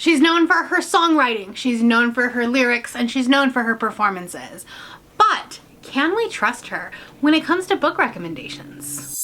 She's known for her songwriting, she's known for her lyrics, and she's known for her performances. But can we trust her when it comes to book recommendations?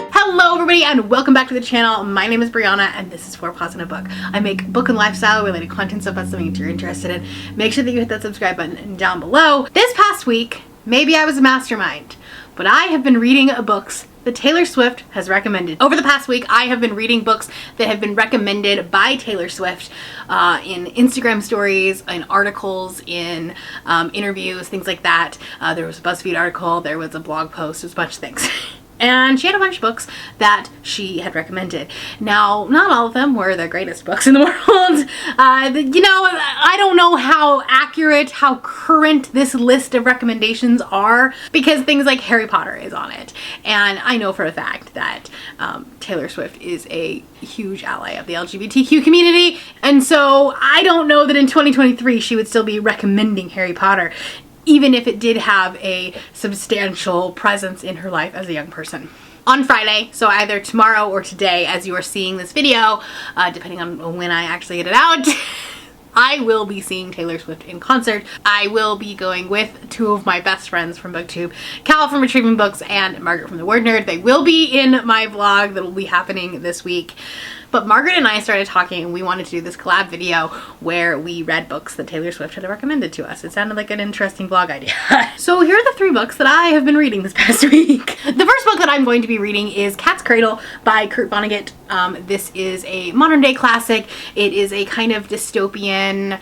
Hello everybody and welcome back to the channel. My name is Brianna and this is For a Pause in a Book. I make book and lifestyle related content, so if that's something that you're interested in, make sure that you hit that subscribe button down below. This past week, maybe I was a mastermind, but I have been reading books that Taylor Swift has recommended. Over the past week, I have been reading books that have been recommended by Taylor Swift in Instagram stories, in articles, in interviews, things like that. There was a BuzzFeed article, there was a blog post, there's a bunch of things. And she had a bunch of books that she had recommended. Now, not all of them were the greatest books in the world. You know, I don't know how accurate, how current this list of recommendations are, because things like Harry Potter is on it. And I know for a fact that Taylor Swift is a huge ally of the LGBTQ community. And so I don't know that in 2023 she would still be recommending Harry Potter, even if it did have a substantial presence in her life as a young person. On Friday, so either tomorrow or today as you are seeing this video, depending on when I actually get it out, I will be seeing Taylor Swift in concert. I will be going with two of my best friends from BookTube, Cal from Retrieving Books and Margaret from The Word Nerd. They will be in my vlog that will be happening this week. But Margaret and I started talking and we wanted to do this collab video where we read books that Taylor Swift had recommended to us. It sounded like an interesting vlog idea. So here are the three books that I have been reading this past week. The first book that I'm going to be reading is Cat's Cradle by Kurt Vonnegut. This is a modern day classic. It is a kind of dystopian,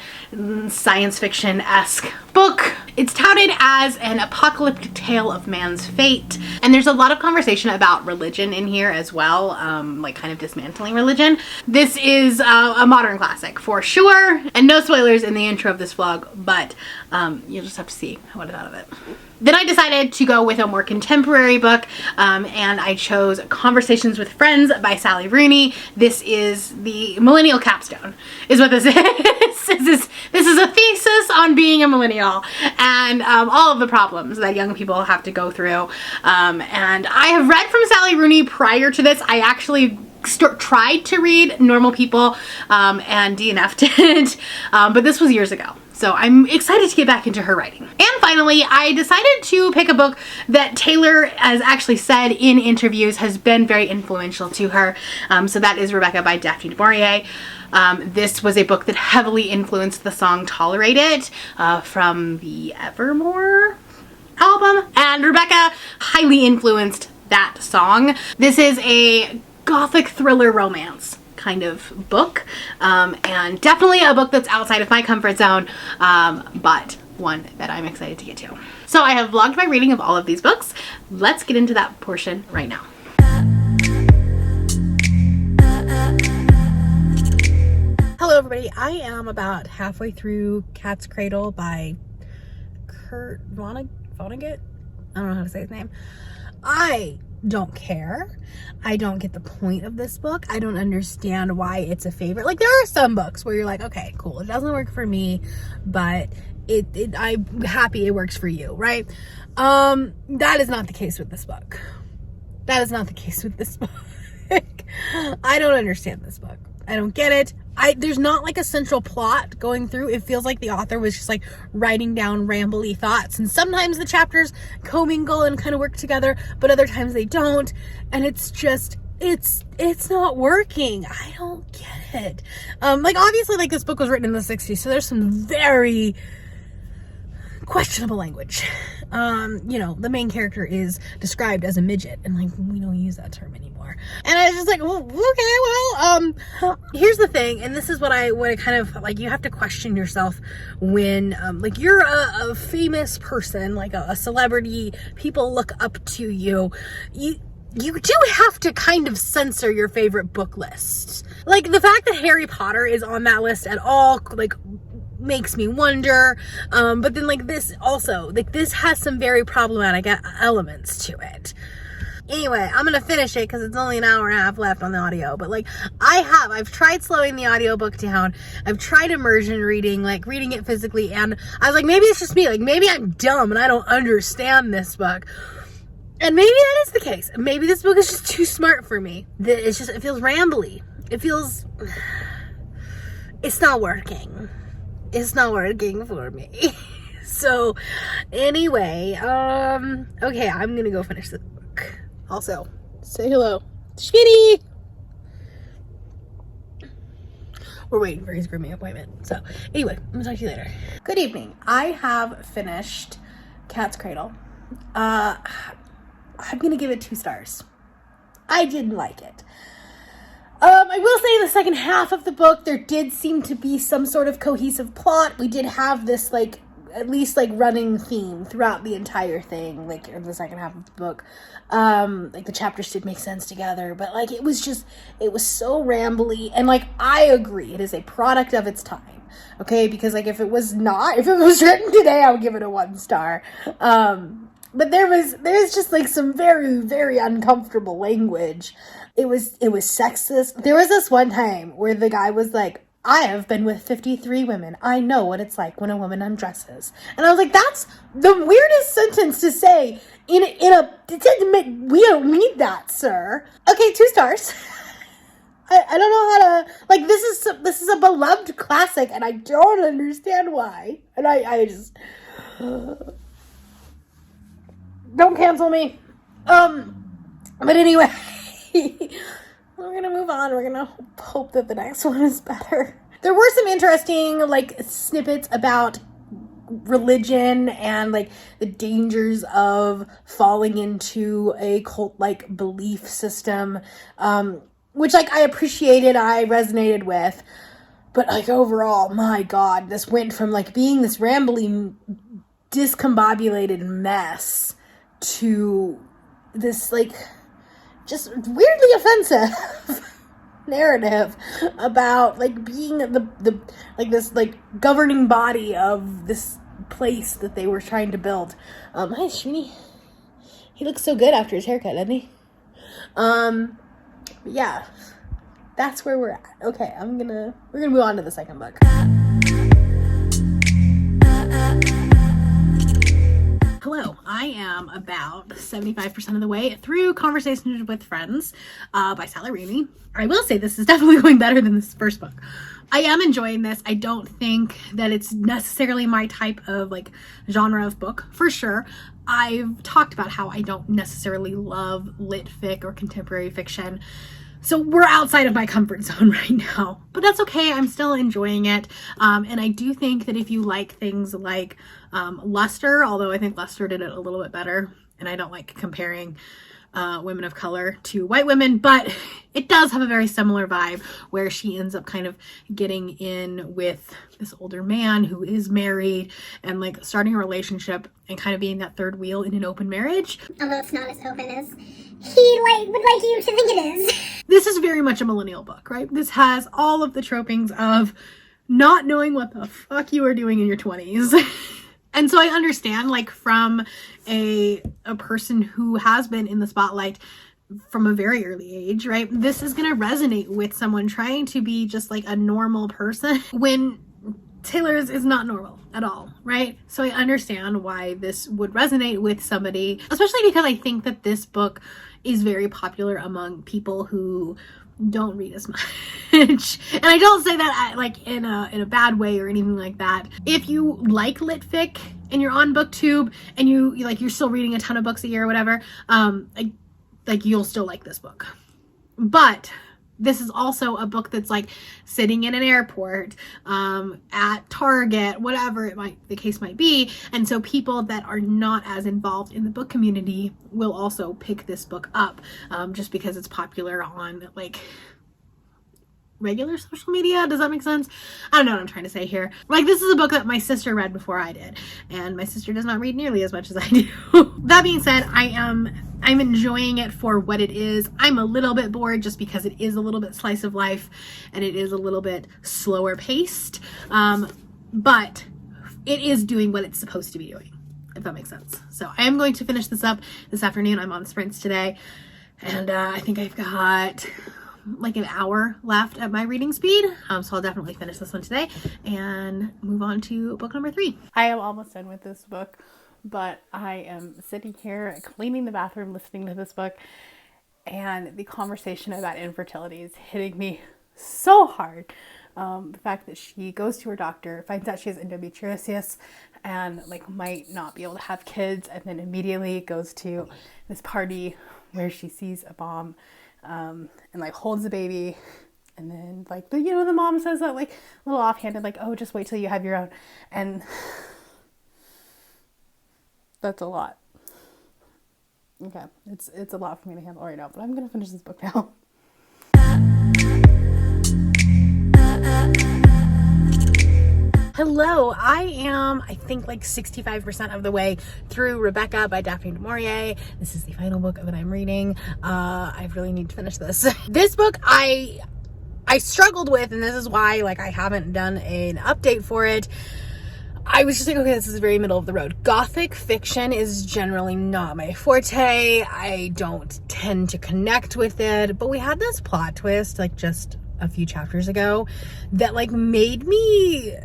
science fiction-esque book. It's touted as an apocalyptic tale of man's fate. And there's a lot of conversation about religion in here as well, like kind of dismantling religion. This is a modern classic for sure, and no spoilers in the intro of this vlog, but you'll just have to see what I thought of it. Then I decided to go with a more contemporary book, and I chose Conversations with Friends by Sally Rooney. This is the millennial capstone, is what this is. This is a thesis on being a millennial and all of the problems that young people have to go through. And I have read from Sally Rooney prior to this. I actually tried to read Normal People and DNF'd it, but this was years ago. So I'm excited to get back into her writing. And finally, I decided to pick a book that Taylor has actually said in interviews has been very influential to her. So that is Rebecca by Daphne du Maurier. This was a book that heavily influenced the song Tolerate It from the Evermore album. And Rebecca highly influenced that song. This is a gothic thriller romance kind of book, and definitely a book that's outside of my comfort zone, but one that I'm excited to get to. So I have vlogged my reading of all of these books. Let's get into that portion right now. Hello everybody, I am about halfway through Cat's Cradle by Kurt Vonnegut? I don't know how to say his name. I don't care. I don't get the point of this book. I don't understand why it's a favorite. Like, there are some books where you're like, okay, cool, it doesn't work for me, but I'm happy it works for you, right? That is not the case with this book. That is not the case with this book. I don't understand this book. I don't get it. There's not like a central plot going through. It feels like the author was just like writing down rambly thoughts, and sometimes the chapters commingle and kind of work together, but other times they don't, and it's just it's not working. I don't get it. Like, obviously, like, this book was written in the 60s, so there's some very questionable language. You know, the main character is described as a midget, and like, we don't use that term anymore. And I was just like, well, okay, well, here's the thing, and this is what I kind of like, you have to question yourself when like, you're a famous person, like a celebrity, people look up to you. You do have to kind of censor your favorite book lists. Like, the fact that Harry Potter is on that list at all, like, makes me wonder. But then, like, this also, like, this has some very problematic elements to it. Anyway, I'm gonna finish it because it's only an hour and a half left on the audio, but like, I've tried slowing the audiobook down. I've tried immersion reading, like reading it physically, and I was like, maybe it's just me, like maybe I'm dumb and I don't understand this book. And maybe that is the case. Maybe this book is just too smart for me. It feels rambly. It's not working. It's not working for me. So, anyway, okay, I'm gonna go finish this book. Also, say hello to Schmitty! We're waiting for his grooming appointment. So, anyway, I'm gonna talk to you later. Good evening. I have finished Cat's Cradle. I'm gonna give it 2 stars. I didn't like it. I will say the second half of the book, there did seem to be some sort of cohesive plot. We did have this, like, at least, like, running theme throughout the entire thing, like, in the second half of the book. Like, the chapters did make sense together, but, like, it was so rambly, and, like, I agree, it is a product of its time, okay? Because, like, if it was written today, I would give it a 1 star. But there's just, like, some very, very uncomfortable language. It was sexist. There was this one time where the guy was like, I have been with 53 women. I know what it's like when a woman undresses. And I was like, that's the weirdest sentence to say we don't need that, sir. Okay, 2 stars. I don't know how to, like, this is a beloved classic, and I don't understand why. And I just... Don't cancel me. But anyway, we're gonna move on. We're gonna hope that the next one is better. There were some interesting, like, snippets about religion and, like, the dangers of falling into a cult-like belief system, which, like, I appreciated, I resonated with. But, like, overall, my God, this went from, like, being this rambling, discombobulated mess to this, like, just weirdly offensive narrative about, like, being the like, this, like, governing body of this place that they were trying to build. Hi, Shuni. He looks so good after his haircut, doesn't he? Yeah, that's where we're at. Okay, we're gonna move on to the second book. Hello, I am about 75% of the way through Conversations with Friends by Sally Rooney. I will say this is definitely going better than this first book. I am enjoying this. I don't think that it's necessarily my type of, like, genre of book, for sure. I've talked about how I don't necessarily love lit fic or contemporary fiction. So we're outside of my comfort zone right now, but that's okay. I'm still enjoying it. And I do think that if you like things like Luster, although I think Luster did it a little bit better, and I don't like comparing women of color to white women, but it does have a very similar vibe where she ends up kind of getting in with this older man who is married and, like, starting a relationship and kind of being that third wheel in an open marriage. Although it's not as open as he would like you to think it is. This is very much a millennial book, right? This has all of the tropings of not knowing what the fuck you are doing in your 20s. And so I understand, like, from a person who has been in the spotlight from a very early age, right? This is going to resonate with someone trying to be just, like, a normal person when Taylor's is not normal at all, right? So I understand why this would resonate with somebody, especially because I think that this book is very popular among people who don't read as much. And I don't say that like in a bad way or anything like that. If you like lit fic and you're on BookTube and you're still reading a ton of books a year or whatever, like you'll still like this book. But this is also a book that's, like, sitting in an airport, at Target, whatever the case might be. And so people that are not as involved in the book community will also pick this book up, just because it's popular on, like, regular social media. Does that make sense? I don't know what I'm trying to say here. Like, this is a book that my sister read before I did, and my sister does not read nearly as much as I do. That being said, I'm enjoying it for what it is. I'm a little bit bored just because it is a little bit slice of life and it is a little bit slower paced, but it is doing what it's supposed to be doing, if that makes sense. So I am going to finish this up this afternoon. I'm on sprints today, and I think I've got like an hour left at my reading speed, so I'll definitely finish this one today and move on to book number 3. I am almost done with this book. but I am sitting here cleaning the bathroom, listening to this book, and the conversation about infertility is hitting me so hard. The fact that she goes to her doctor, finds out she has endometriosis and like might not be able to have kids, and then immediately goes to this party where she sees a mom and like holds the baby, and then like the mom says that like a little offhanded, like, oh, just wait till you have your own, and that's a lot. Okay, it's a lot for me to handle right now, but I'm gonna finish this book now. Hello, I think like 65% of the way through Rebecca by Daphne du Maurier. This is the final book that I'm reading. I really need to finish this. This book I struggled with, and this is why like I haven't done an update for it. I was just like, okay, this is very middle of the road. Gothic fiction is generally not my forte. I don't tend to connect with it, but we had this plot twist like just a few chapters ago that like made me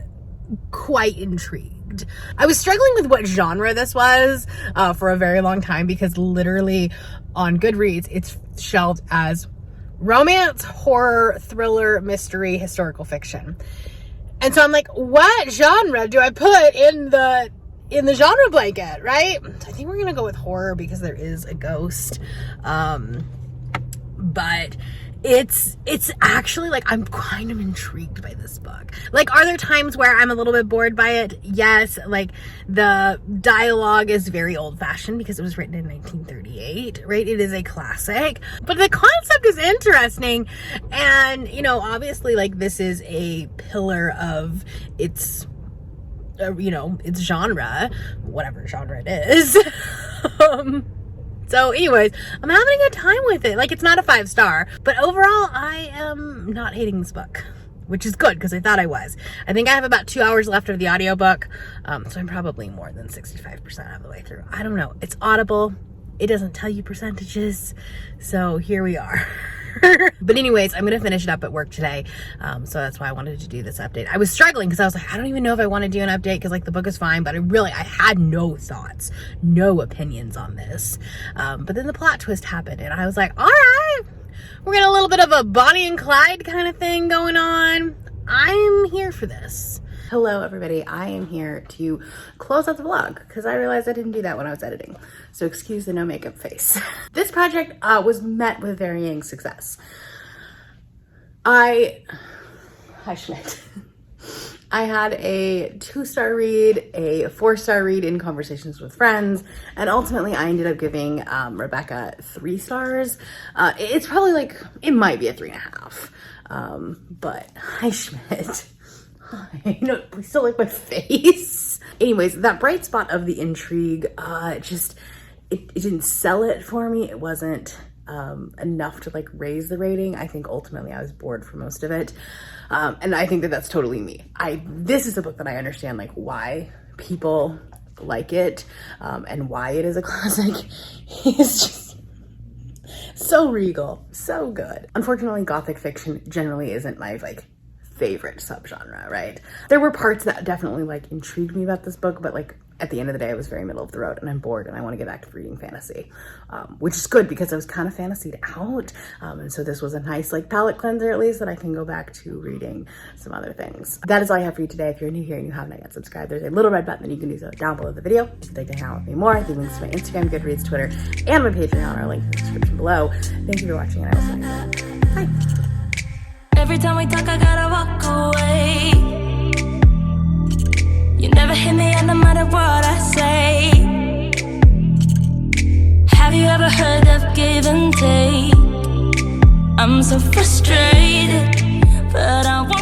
quite intrigued. I was struggling with what genre this was for a very long time, because literally on Goodreads it's shelved as romance, horror, thriller, mystery, historical fiction. And so I'm like, what genre do I put in the genre blanket, right? So I think we're gonna go with horror because there is a ghost. But it's actually like I'm kind of intrigued by this book. Like, are there times where I'm a little bit bored by it? Yes. Like, the dialogue is very old-fashioned because it was written in 1938, right? It is a classic, but the concept is interesting. And obviously like this is a pillar of its its genre, whatever genre it is. So anyways, I'm having a good time with it. Like, it's not a 5-star, but overall I am not hating this book, which is good because I thought I was. I think I have about 2 hours left of the audiobook. So I'm probably more than 65% of the way through. I don't know. It's Audible. It doesn't tell you percentages. So here we are. But anyways, I'm going to finish it up at work today. So that's why I wanted to do this update. I was struggling because I was like, I don't even know if I want to do an update because like the book is fine, but I had no thoughts, no opinions on this. But then the plot twist happened and I was like, all right, we're getting a little bit of a Bonnie and Clyde kind of thing going on. I'm here for this. Hello everybody, I am here to close out the vlog because I realized I didn't do that when I was editing. So excuse the no makeup face. This project was met with varying success. Hi Schmidt. I had a 2-star read, a 4-star read in Conversations with Friends, and ultimately I ended up giving Rebecca 3 stars. It's probably like, it might be a 3.5. But hi Schmidt. I know, please don't like my face. Anyways, that bright spot of the intrigue, it didn't sell it for me. It wasn't enough to like raise the rating. I think ultimately I was bored for most of it. And I think that that's totally me. This is a book that I understand like why people like it and why it is a classic. It's just so regal, so good. Unfortunately, Gothic fiction generally isn't my like favorite subgenre, right? There were parts that definitely like intrigued me about this book, but like at the end of the day, I was very middle of the road and I'm bored and I want to get back to reading fantasy, which is good because I was kind of fantasied out. And so this was a nice like palate cleanser at least that I can go back to reading some other things. That is all I have for you today. If you're new here and you haven't yet subscribed, there's a little red button that you can do so down below the video. If you'd like to hang out with me more, the links to my Instagram, Goodreads, Twitter, and my Patreon are linked in the description below. Thank you for watching and I will see you next time. Bye. Every time we talk, I gotta walk away. You never hit me no matter what I say. Have you ever heard of give and take? I'm so frustrated, but I want